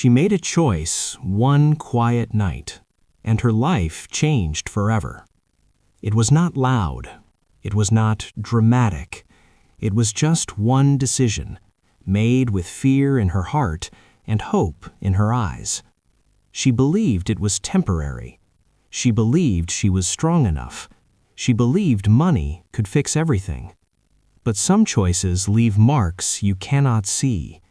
She made a choice one quiet night, and her life changed forever. It was not loud. It was not dramatic. It was just one decision, made with fear in her heart and hope in her eyes. She believed it was temporary. She believed she was strong enough. She believed money could fix everything. But some choices leave marks you cannot see.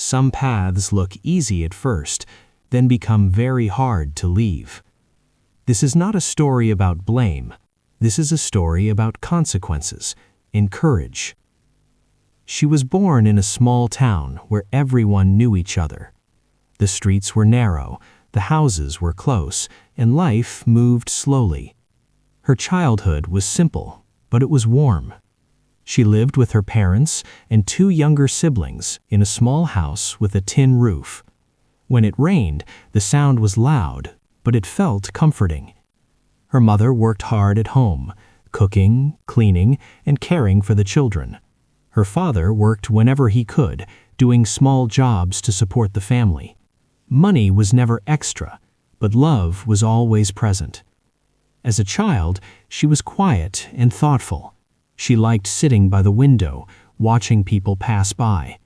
Some paths look easy at first, then become very hard to leave. This is not a story about blame. This is a story about consequences and courage. She was born in a small town where everyone knew each other. The streets were narrow, the houses were close, and life moved slowly. Her childhood was simple, but it was warm. She lived with her parents and two younger siblings in a small house with a tin roof. When it rained, the sound was loud, but it felt comforting. Her mother worked hard at home, cooking, cleaning, and caring for the children. Her father worked whenever he could, doing small jobs to support the family. Money was never extra, but love was always present. As a child, she was quiet and thoughtful. She liked sitting by the window, watching people pass by.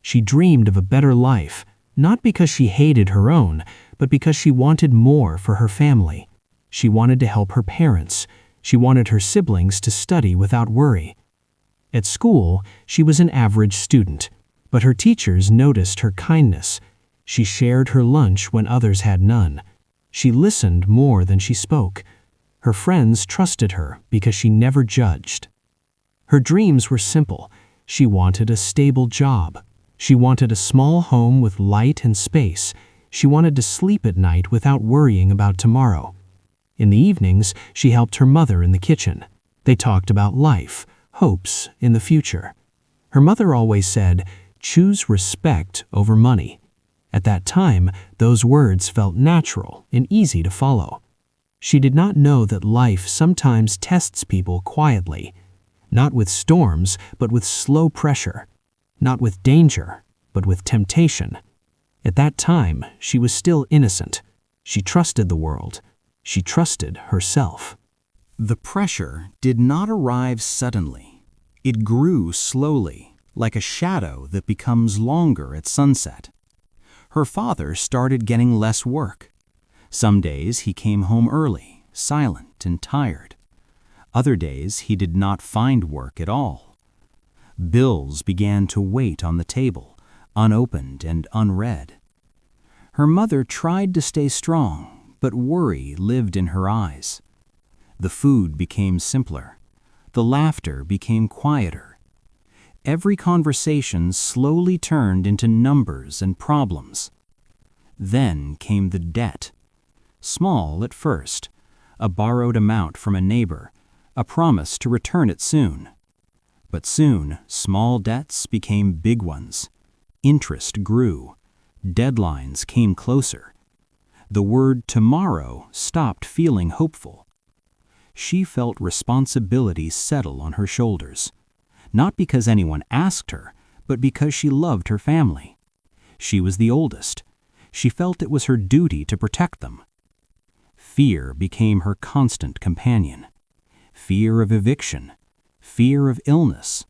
She dreamed of a better life, not because she hated her own, but because she wanted more for her family. She wanted to help her parents. She wanted her siblings to study without worry. At school, she was an average student, but her teachers noticed her kindness. She shared her lunch when others had none. She listened more than she spoke. Her friends trusted her because she never judged. Her dreams were simple. She wanted a stable job. She wanted a small home with light and space. She wanted to sleep at night without worrying about tomorrow. In the evenings, she helped her mother in the kitchen. They talked about life, hopes in the future. Her mother always said, "Choose respect over money." At that time, those words felt natural and easy to follow. She did not know that life sometimes tests people quietly. Not with storms, but with slow pressure. Not with danger, but with temptation. At that time, she was still innocent. She trusted the world. She trusted herself. The pressure did not arrive suddenly. It grew slowly, like a shadow that becomes longer at sunset. Her father started getting less work. Some days he came home early, silent and tired. Other days he did not find work at all. Bills began to wait on the table, unopened and unread. Her mother tried to stay strong, but worry lived in her eyes. The food became simpler. The laughter became quieter. Every conversation slowly turned into numbers and problems. Then came the debt. Small at first, a borrowed amount from a neighbor, a promise to return it soon. But soon, small debts became big ones. Interest grew. Deadlines came closer. The word tomorrow stopped feeling hopeful. She felt responsibility settle on her shoulders, not because anyone asked her, but because she loved her family. She was the oldest. She felt it was her duty to protect them. Fear became her constant companion. Fear of eviction, fear of illness,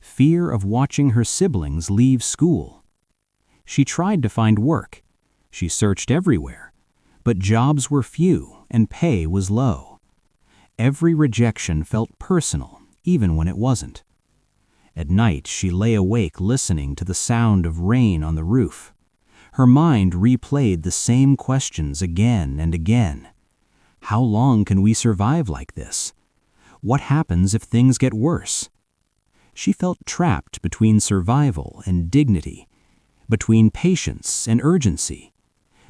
fear of watching her siblings leave school. She tried to find work. She searched everywhere, but jobs were few and pay was low. Every rejection felt personal, even when it wasn't. At night, she lay awake listening to the sound of rain on the roof. Her mind replayed the same questions again and again. How long can we survive like this? What happens if things get worse? She felt trapped between survival and dignity, between patience and urgency,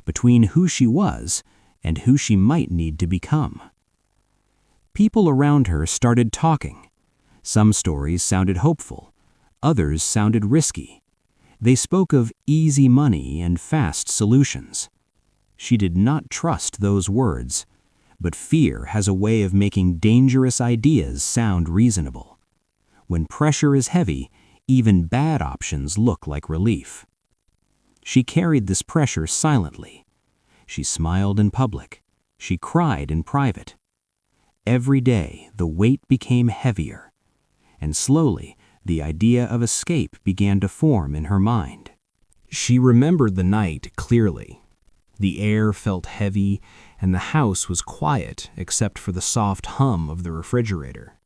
between who she was and who she might need to become. People around her started talking. Some stories sounded hopeful, others sounded risky. They spoke of easy money and fast solutions. She did not trust those words, but fear has a way of making dangerous ideas sound reasonable. When pressure is heavy, even bad options look like relief. She carried this pressure silently. She smiled in public. She cried in private. Every day, the weight became heavier, and slowly, the idea of escape began to form in her mind. She remembered the night clearly. The air felt heavy, and the house was quiet except for the soft hum of the refrigerator.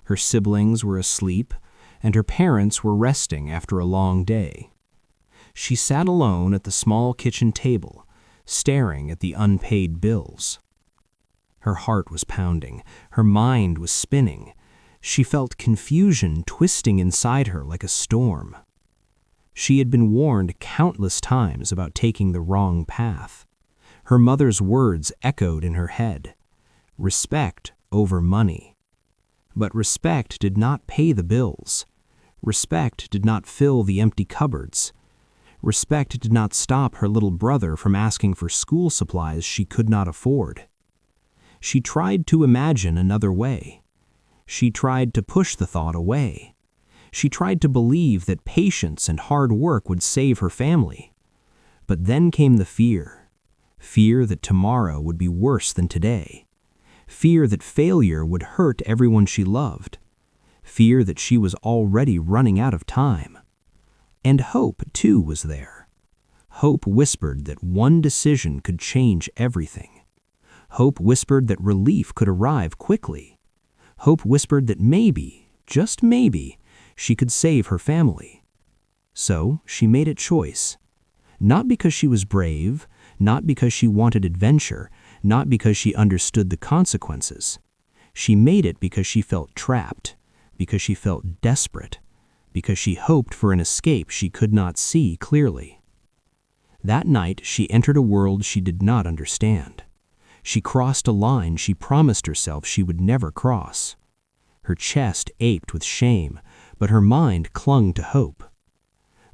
Her siblings were asleep, and her parents were resting after a long day. She sat alone at the small kitchen table, staring at the unpaid bills. Her heart was pounding. Her mind was spinning. She felt confusion twisting inside her like a storm. She had been warned countless times about taking the wrong path. Her mother's words echoed in her head. Respect over money. But respect did not pay the bills. Respect did not fill the empty cupboards. Respect did not stop her little brother from asking for school supplies she could not afford. She tried to imagine another way. She tried to push the thought away. She tried to believe that patience and hard work would save her family. But then came the fear that tomorrow would be worse than today. Fear that failure would hurt everyone she loved. Fear that she was already running out of time. And hope, too, was there. Hope whispered that one decision could change everything. Hope whispered that relief could arrive quickly. Hope whispered that maybe, just maybe, she could save her family. So she made a choice. Not because she was brave, not because she wanted adventure, not because she understood the consequences. She made it because she felt trapped, because she felt desperate, because she hoped for an escape she could not see clearly. That night she entered a world she did not understand. She crossed a line she promised herself she would never cross. Her chest ached with shame, but her mind clung to hope.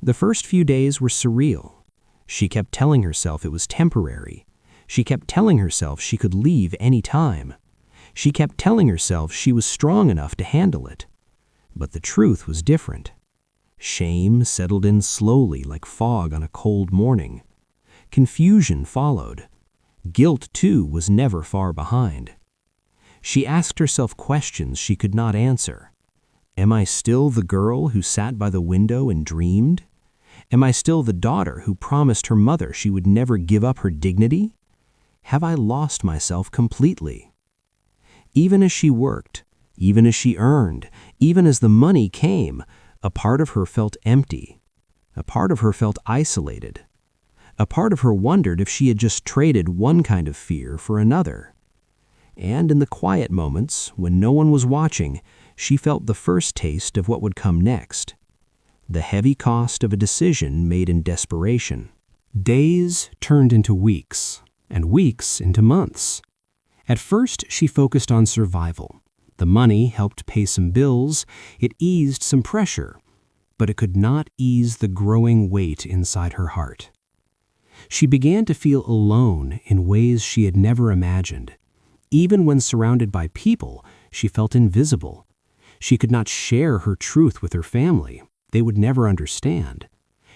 The first few days were surreal. She kept telling herself it was temporary. She kept telling herself she could leave any time. She kept telling herself she was strong enough to handle it. But the truth was different. Shame settled in slowly like fog on a cold morning. Confusion followed. Guilt, too, was never far behind. She asked herself questions she could not answer. Am I still the girl who sat by the window and dreamed? Am I still the daughter who promised her mother she would never give up her dignity? Have I lost myself completely? Even as she worked, even as she earned, even as the money came, a part of her felt empty. A part of her felt isolated. A part of her wondered if she had just traded one kind of fear for another. And in the quiet moments, when no one was watching, she felt the first taste of what would come next. The heavy cost of a decision made in desperation. Days turned into weeks, and weeks into months. At first, she focused on survival. The money helped pay some bills, it eased some pressure, but it could not ease the growing weight inside her heart. She began to feel alone in ways she had never imagined. Even when surrounded by people, she felt invisible. She could not share her truth with her family. They would never understand.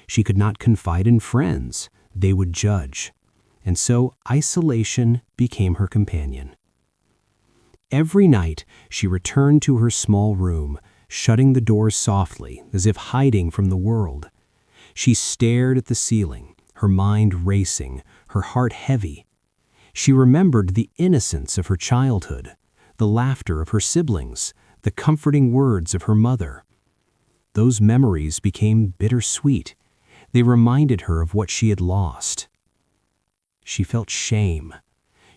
She could not confide in friends. They would judge. And so isolation became her companion. Every night, she returned to her small room, shutting the doors softly, as if hiding from the world. She stared at the ceiling, her mind racing, her heart heavy. She remembered the innocence of her childhood, the laughter of her siblings, the comforting words of her mother. Those memories became bittersweet. They reminded her of what she had lost. She felt shame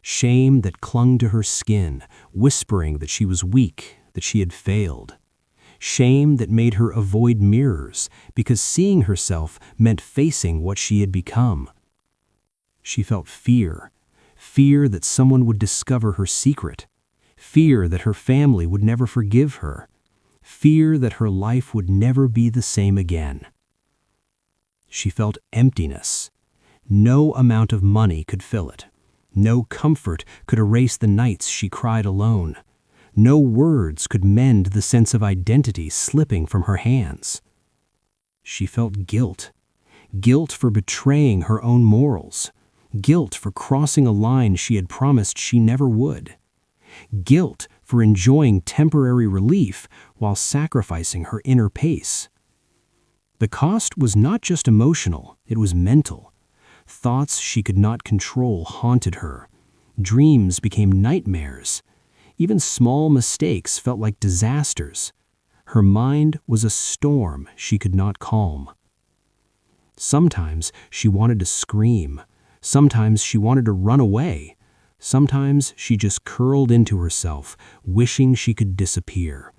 that clung to her skin, whispering that she was weak, that she had failed. Shame that made her avoid mirrors, because seeing herself meant facing what she had become. She felt fear that someone would discover her secret, fear that her family would never forgive her, fear that her life would never be the same again. She felt emptiness. No amount of money could fill it. No comfort could erase the nights she cried alone. No words could mend the sense of identity slipping from her hands. She felt guilt guilt for betraying her own morals, guilt for crossing a line she had promised she never would, guilt for enjoying temporary relief while sacrificing her inner pace. The cost was not just emotional, it was mental. Thoughts she could not control haunted her. Dreams became nightmares. Even small mistakes felt like disasters. Her mind was a storm she could not calm. Sometimes she wanted to scream. Sometimes she wanted to run away. Sometimes she just curled into herself, wishing she could disappear.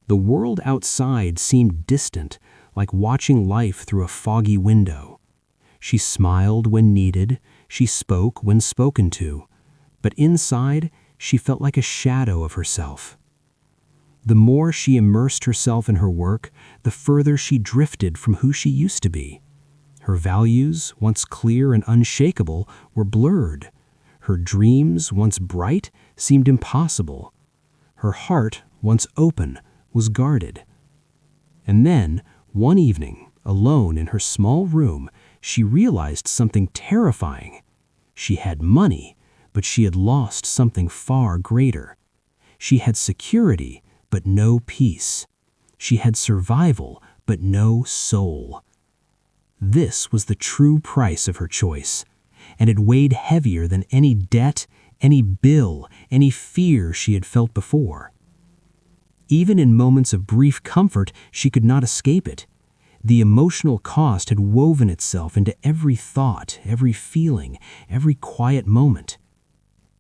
The world outside seemed distant, like watching life through a foggy window. She smiled when needed, she spoke when spoken to, but inside she felt like a shadow of herself. The more she immersed herself in her work, the further she drifted from who she used to be. Her values, once clear and unshakable, were blurred. Her dreams, once bright, seemed impossible. Her heart, once open, was guarded. And then, one evening, alone in her small room, she realized something terrifying. She had money, but she had lost something far greater. She had security, but no peace. She had survival, but no soul. This was the true price of her choice, and it weighed heavier than any debt, any bill, any fear she had felt before. Even in moments of brief comfort, she could not escape it. The emotional cost had woven itself into every thought, every feeling, every quiet moment.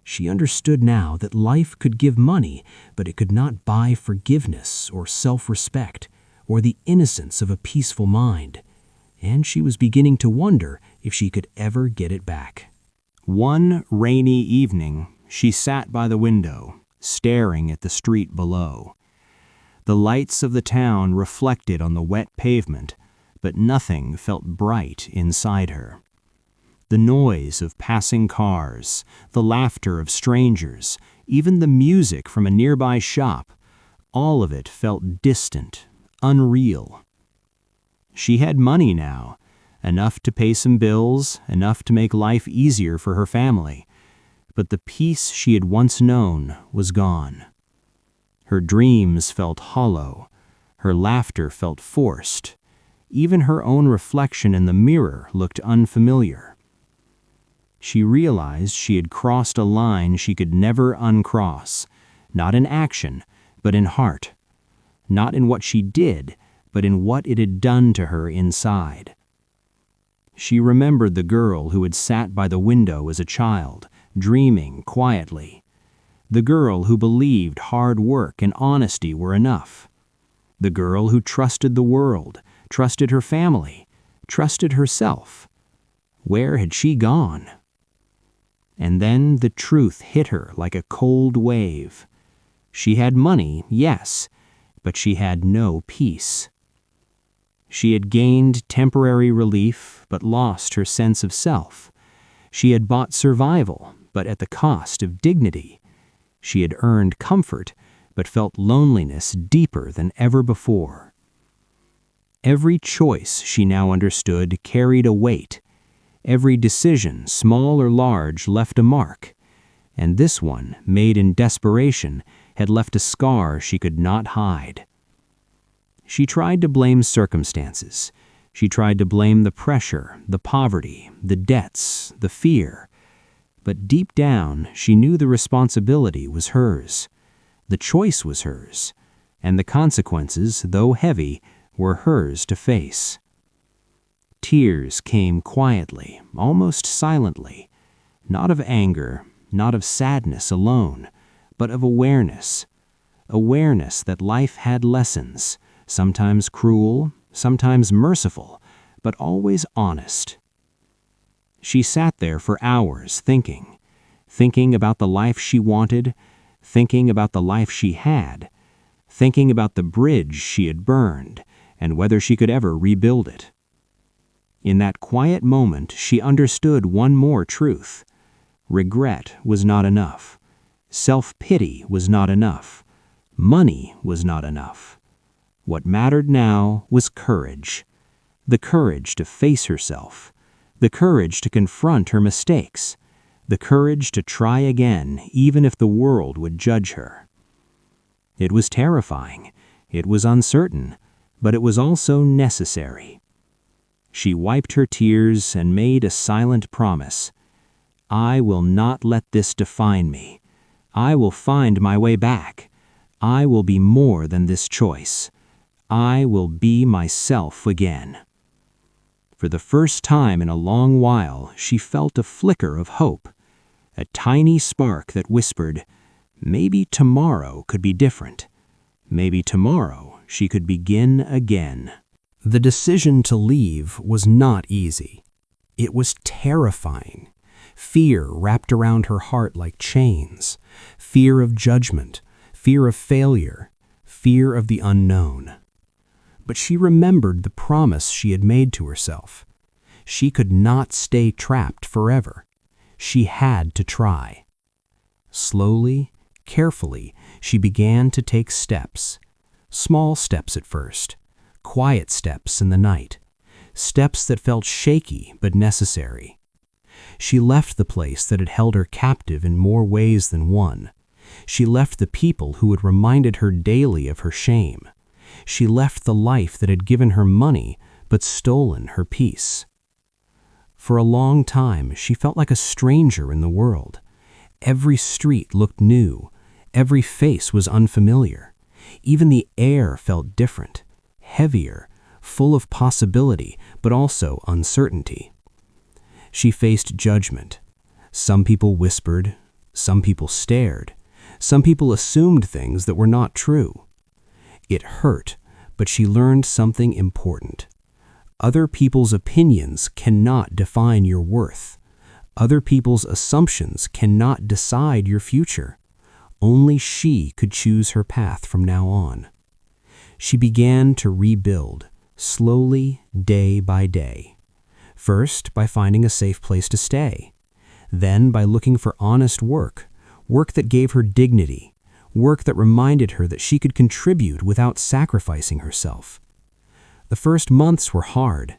She understood now that life could give money, but it could not buy forgiveness or self-respect or the innocence of a peaceful mind. And she was beginning to wonder if she could ever get it back. One rainy evening, she sat by the window, staring at the street below. The lights of the town reflected on the wet pavement, but nothing felt bright inside her. The noise of passing cars, the laughter of strangers, even the music from a nearby shop, all of it felt distant, unreal. She had money now, enough to pay some bills, enough to make life easier for her family, but the peace she had once known was gone. Her dreams felt hollow, her laughter felt forced, even her own reflection in the mirror looked unfamiliar. She realized she had crossed a line she could never uncross, not in action, but in heart, not in what she did, but in what it had done to her inside. She remembered the girl who had sat by the window as a child, dreaming quietly. The girl who believed hard work and honesty were enough. The girl who trusted the world, trusted her family, trusted herself. Where had she gone? And then the truth hit her like a cold wave. She had money, yes, but she had no peace. She had gained temporary relief, but lost her sense of self. She had bought survival, but at the cost of dignity. She had earned comfort, but felt loneliness deeper than ever before. Every choice, she now understood, carried a weight. Every decision, small or large, left a mark, and this one, made in desperation, had left a scar she could not hide. She tried to blame circumstances. She tried to blame the pressure, the poverty, the debts, the fear. But deep down, she knew the responsibility was hers. The choice was hers, and the consequences, though heavy, were hers to face. Tears came quietly, almost silently, not of anger, not of sadness alone, but of awareness. Awareness that life had lessons, sometimes cruel, sometimes merciful, but always honest. She sat there for hours thinking about the life she wanted, thinking about the life she had, thinking about the bridge she had burned, and whether she could ever rebuild it. In that quiet moment, she understood one more truth. Regret was not enough. Self-pity was not enough. Money was not enough. What mattered now was courage. the courage to face herself, the courage to confront her mistakes, the courage to try again even if the world would judge her. It was terrifying, it was uncertain, but it was also necessary. She wiped her tears and made a silent promise. I will not let this define me. I will find my way back. I will be more than this choice. I will be myself again. For the first time in a long while, she felt a flicker of hope, a tiny spark that whispered, maybe tomorrow could be different. Maybe tomorrow she could begin again. The decision to leave was not easy. It was terrifying. Fear wrapped around her heart like chains. Fear of judgment, fear of failure, fear of the unknown. But she remembered the promise she had made to herself. She could not stay trapped forever. She had to try. Slowly, carefully, she began to take steps. Small steps at first, quiet steps in the night, steps that felt shaky but necessary. She left the place that had held her captive in more ways than one. She left the people who had reminded her daily of her shame. She left the life that had given her money but stolen her peace. For a long time, she felt like a stranger in the world. Every street looked new. Every face was unfamiliar. Even the air felt different, heavier, full of possibility, but also uncertainty. She faced judgment. Some people whispered, some people stared, some people assumed things that were not true. It hurt, but she learned something important. Other people's opinions cannot define your worth. Other people's assumptions cannot decide your future. Only she could choose her path from now on. She began to rebuild, slowly, day by day. First, by finding a safe place to stay. Then by looking for honest work, work that gave her dignity, work that reminded her that she could contribute without sacrificing herself. The first months were hard.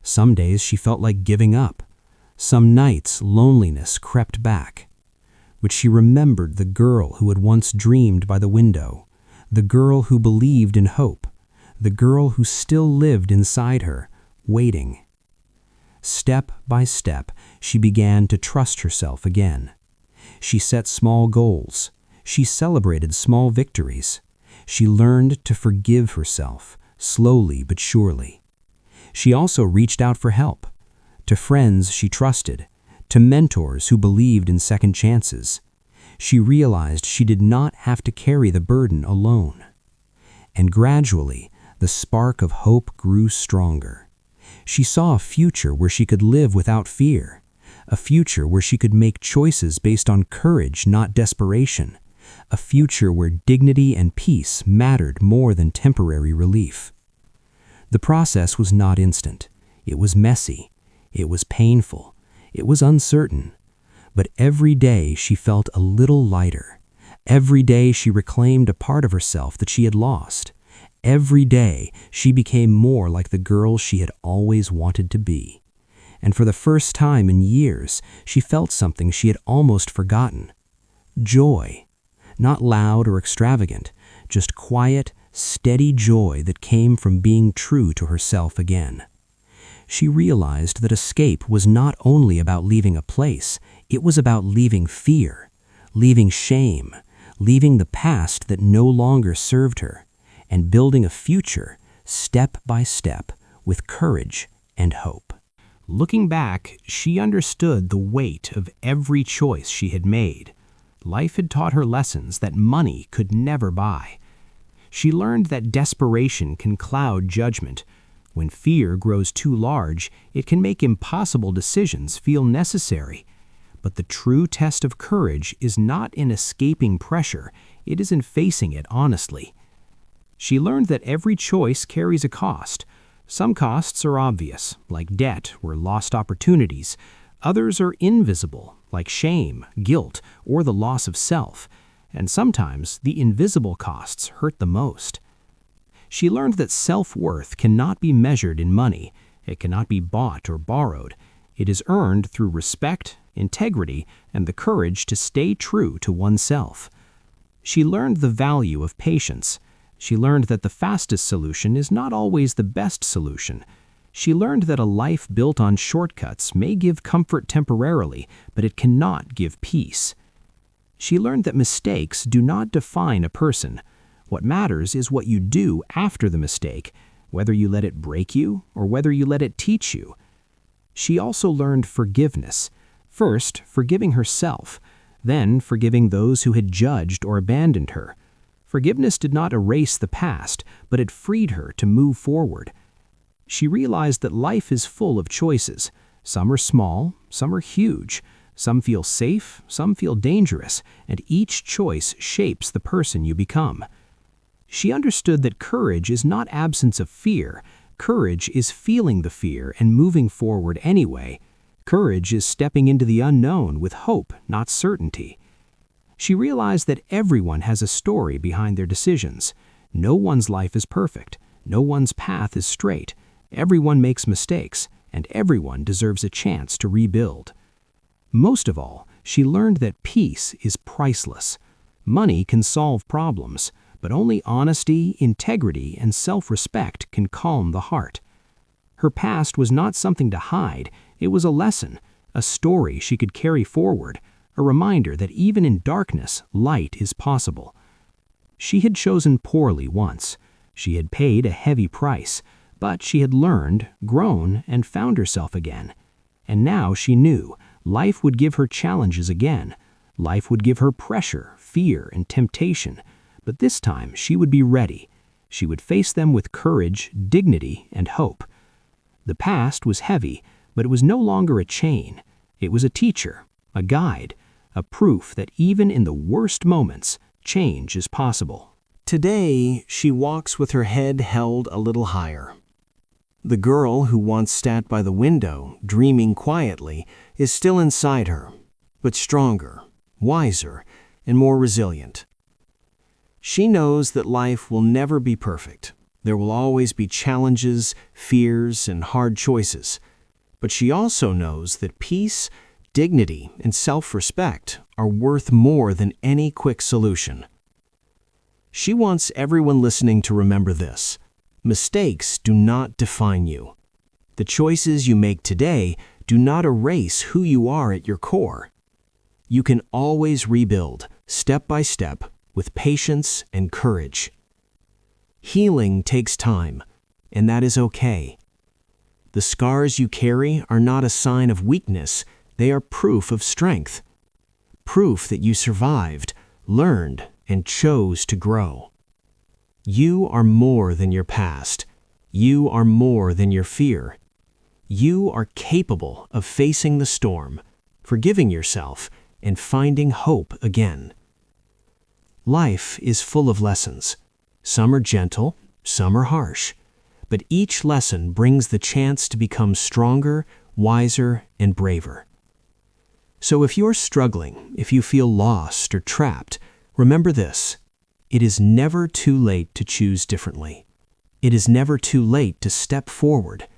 Some days she felt like giving up. Some nights loneliness crept back. But she remembered the girl who had once dreamed by the window, the girl who believed in hope, the girl who still lived inside her, waiting. Step by step, she began to trust herself again. She set small goals. She celebrated small victories. She learned to forgive herself, slowly but surely. She also reached out for help, to friends she trusted, to mentors who believed in second chances. She realized she did not have to carry the burden alone. And gradually, the spark of hope grew stronger. She saw a future where she could live without fear, a future where she could make choices based on courage, not desperation, a future where dignity and peace mattered more than temporary relief. The process was not instant. It was messy. It was painful. It was uncertain. But every day she felt a little lighter. Every day she reclaimed a part of herself that she had lost. Every day she became more like the girl she had always wanted to be. And for the first time in years, she felt something she had almost forgotten. Joy. Not loud or extravagant, just quiet, steady joy that came from being true to herself again. She realized that escape was not only about leaving a place, it was about leaving fear, leaving shame, leaving the past that no longer served her, and building a future, step by step, with courage and hope. Looking back, she understood the weight of every choice she had made. Life had taught her lessons that money could never buy. She learned that desperation can cloud judgment. When fear grows too large, it can make impossible decisions feel necessary. But the true test of courage is not in escaping pressure, it is in facing it honestly. She learned that every choice carries a cost. Some costs are obvious, like debt or lost opportunities. Others are invisible, like shame, guilt, or the loss of self. And sometimes the invisible costs hurt the most. She learned that self-worth cannot be measured in money. It cannot be bought or borrowed. It is earned through respect, integrity, and the courage to stay true to oneself. She learned the value of patience. She learned that the fastest solution is not always the best solution. She learned that a life built on shortcuts may give comfort temporarily, but it cannot give peace. She learned that mistakes do not define a person. What matters is what you do after the mistake, whether you let it break you or whether you let it teach you. She also learned forgiveness. First, forgiving herself, then forgiving those who had judged or abandoned her. Forgiveness did not erase the past, but it freed her to move forward. She realized that life is full of choices. Some are small, some are huge. Some feel safe, some feel dangerous, and each choice shapes the person you become. She understood that courage is not absence of fear. Courage is feeling the fear and moving forward anyway. Courage is stepping into the unknown with hope, not certainty. She realized that everyone has a story behind their decisions. No one's life is perfect. No one's path is straight. Everyone makes mistakes, and everyone deserves a chance to rebuild. Most of all, she learned that peace is priceless. Money can solve problems, but only honesty, integrity, and self-respect can calm the heart. Her past was not something to hide. It was a lesson, a story she could carry forward, a reminder that even in darkness, light is possible. She had chosen poorly once. She had paid a heavy price, but she had learned, grown, and found herself again. And now she knew life would give her challenges again. Life would give her pressure, fear, and temptation. But this time she would be ready. She would face them with courage, dignity, and hope. The past was heavy, but it was no longer a chain. It was a teacher, a guide, a proof that even in the worst moments, change is possible. Today, she walks with her head held a little higher. The girl who once sat by the window, dreaming quietly, is still inside her, but stronger, wiser, and more resilient. She knows that life will never be perfect. There will always be challenges, fears, and hard choices. But she also knows that peace, dignity, and self-respect are worth more than any quick solution. She wants everyone listening to remember this. Mistakes do not define you. The choices you make today do not erase who you are at your core. You can always rebuild, step by step, with patience and courage. Healing takes time, and that is okay. The scars you carry are not a sign of weakness, they are proof of strength. Proof that you survived, learned, and chose to grow. You are more than your past. You are more than your fear. You are capable of facing the storm, forgiving yourself, and finding hope again. Life is full of lessons. Some are gentle, some are harsh, but each lesson brings the chance to become stronger, wiser, and braver. So if you're struggling, if you feel lost or trapped, remember this. It is never too late to choose differently. It is never too late to step forward.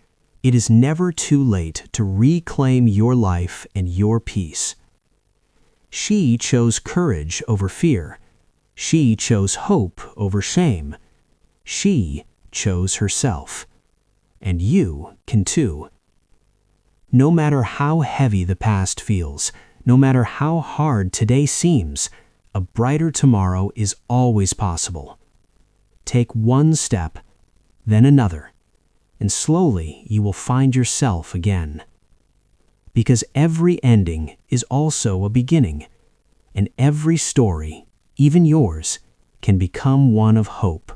It is never too late to reclaim your life and your peace. She chose courage over fear. She chose hope over shame. She chose herself. And you can too. No matter how heavy the past feels, no matter how hard today seems, a brighter tomorrow is always possible. Take one step, then another, and slowly you will find yourself again. Because every ending is also a beginning, and every story, even yours, can become one of hope.